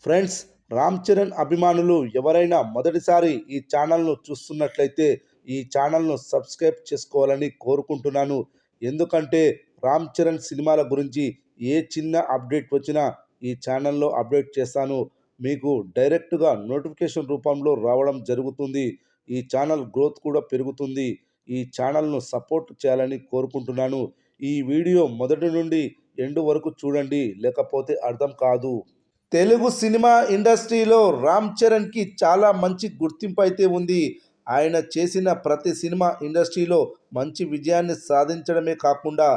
Friends, Ram Charan అభిమానులు ఎవరైనా మొదటిసారి ఈ ఛానల్ను చూస్తున్నట్లయితే ఈ ఛానల్ను సబ్స్క్రైబ్ చేసుకోవాలని కోరుకుంటున్నాను. ఎందుకంటే రామ్ చరణ్ సినిమాల గురించి ఏ చిన్న అప్డేట్ వచ్చినా ఈ ఛానల్లో అప్డేట్ చేస్తాను. మీకు డైరెక్ట్గా నోటిఫికేషన్ రూపంలో రావడం జరుగుతుంది. ఈ ఛానల్ గ్రోత్ కూడా పెరుగుతుంది. ఈ ఛానల్ను సపోర్ట్ చేయాలని కోరుకుంటున్నాను. ఈ వీడియో మొదటి నుండి ఎండ్ వరకు చూడండి, లేకపోతే అర్థం కాదు. తెలుగు సినిమా ఇండస్ట్రీలో రామ్ చరణ్కి చాలా మంచి గుర్తింపు అయితే ఉంది. ఆయన చేసిన ప్రతి సినిమా ఇండస్ట్రీలో మంచి విజయాన్ని సాధించడమే కాకుండా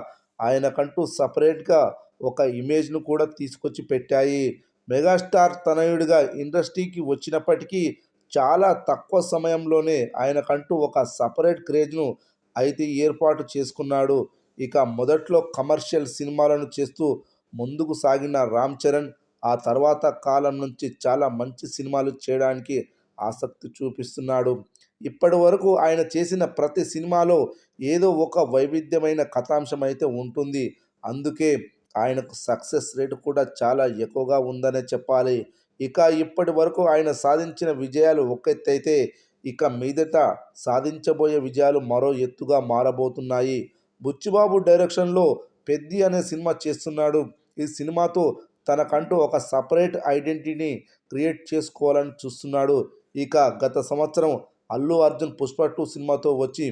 ఆయనకంటూ సపరేట్గా ఒక ఇమేజ్ను కూడా తీసుకొచ్చి పెట్టాయి. మెగాస్టార్ తనయుడిగా ఇండస్ట్రీకి వచ్చినప్పటికీ చాలా తక్కువ సమయంలోనే ఆయనకంటూ ఒక సపరేట్ క్రేజ్ను అయితే ఏర్పాటు చేసుకున్నాడు. ఇక మొదట్లో కమర్షియల్ సినిమాలను చేస్తూ ముందుకు సాగిన రామ్ చరణ్ ఆ తర్వాత కాలం నుంచి చాలా మంచి సినిమాలు చేయడానికి ఆసక్తి చూపిస్తున్నాడు. ఇప్పటి వరకు ఆయన చేసిన ప్రతి సినిమాలో ఏదో ఒక వైవిధ్యమైన కథాంశం అయితే ఉంటుంది. అందుకే ఆయనకు సక్సెస్ రేటు కూడా చాలా ఎక్కువగా ఉందనే చెప్పాలి. ఇక ఇప్పటి వరకు ఆయన సాధించిన విజయాలు ఒక ఎత్తైతే, ఇక మీదట సాధించబోయే విజయాలు మరో ఎత్తుగా మారబోతున్నాయి. బుచ్చిబాబు డైరెక్షన్లో పెద్ది అనే సినిమా చేస్తున్నాడు. ఈ సినిమాతో తనకంటూ ఒక సపరేట్ ఐడెంటిటీని క్రియేట్ చేసుకోవాలని చూస్తున్నాడు. ఇక గత సంవత్సరం అల్లు అర్జున్ పుష్ప 2 సినిమాతో వచ్చి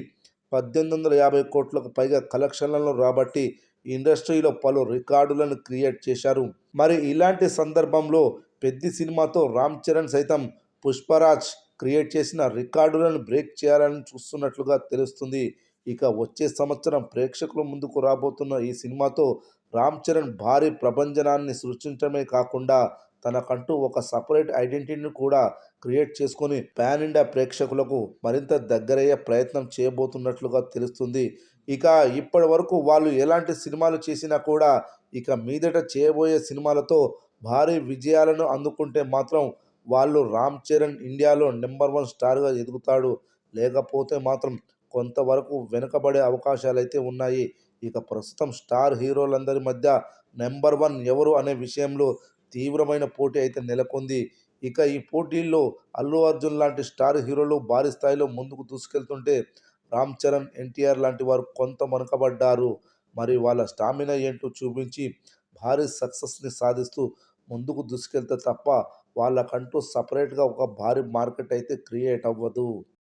1850 కోట్లకు పైగా కలెక్షన్లను రాబట్టి ఇండస్ట్రీలో పలు రికార్డులను క్రియేట్ చేశారు. మరి ఇలాంటి సందర్భంలో పెద్ది సినిమాతో రామ్ చరణ్ సైతం పుష్పరాజ్ క్రియేట్ చేసిన రికార్డులను బ్రేక్ చేయాలని చూస్తున్నట్లుగా తెలుస్తుంది. ఇక వచ్చే సంవత్సరం ప్రేక్షకుల ముందుకు రాబోతున్న ఈ సినిమాతో రామ్ చరణ్ భారీ ప్రభంజనాన్ని సృష్టించడమే కాకుండా తనకంటూ ఒక సపరేట్ ఐడెంటిటీని కూడా క్రియేట్ చేసుకొని పాన్ ఇండియా ప్రేక్షకులకు మరింత దగ్గరయ్యే ప్రయత్నం చేయబోతున్నట్లుగా తెలుస్తుంది. ఇక ఇప్పటి వరకు వాళ్ళు ఎలాంటి సినిమాలు చేసినా కూడా ఇక మీదట చేయబోయే సినిమాలతో భారీ విజయాలను అందుకుంటే మాత్రం వాళ్ళు రామ్ చరణ్ ఇండియాలో నెంబర్ 1 స్టార్గా ఎదుగుతాడు. లేకపోతే మాత్రం కొంతవరకు వెనుకబడే అవకాశాలు అయితే ఉన్నాయి. ఇక ప్రస్తుతం స్టార్ హీరోలందరి మధ్య నెంబర్ 1 ఎవరు అనే విషయంలో తీవ్రమైన పోటీ అయితే నెలకొంది. ఇక ఈ పోటీల్లో అల్లు అర్జున్ లాంటి స్టార్ హీరోలు భారీ స్థాయిలో ముందుకు దూసుకెళ్తుంటే రామ్ చరణ్, ఎన్టీఆర్ లాంటి వారు కొంత వెనుకబడ్డారు. మరి వాళ్ళ స్టామినా ఏంటో చూపించి భారీ సక్సెస్ని సాధిస్తూ ముందుకు దూసుకెళ్తే తప్ప వాళ్ళకంటూ సపరేట్గా ఒక భారీ మార్కెట్ అయితే క్రియేట్ అవ్వదు.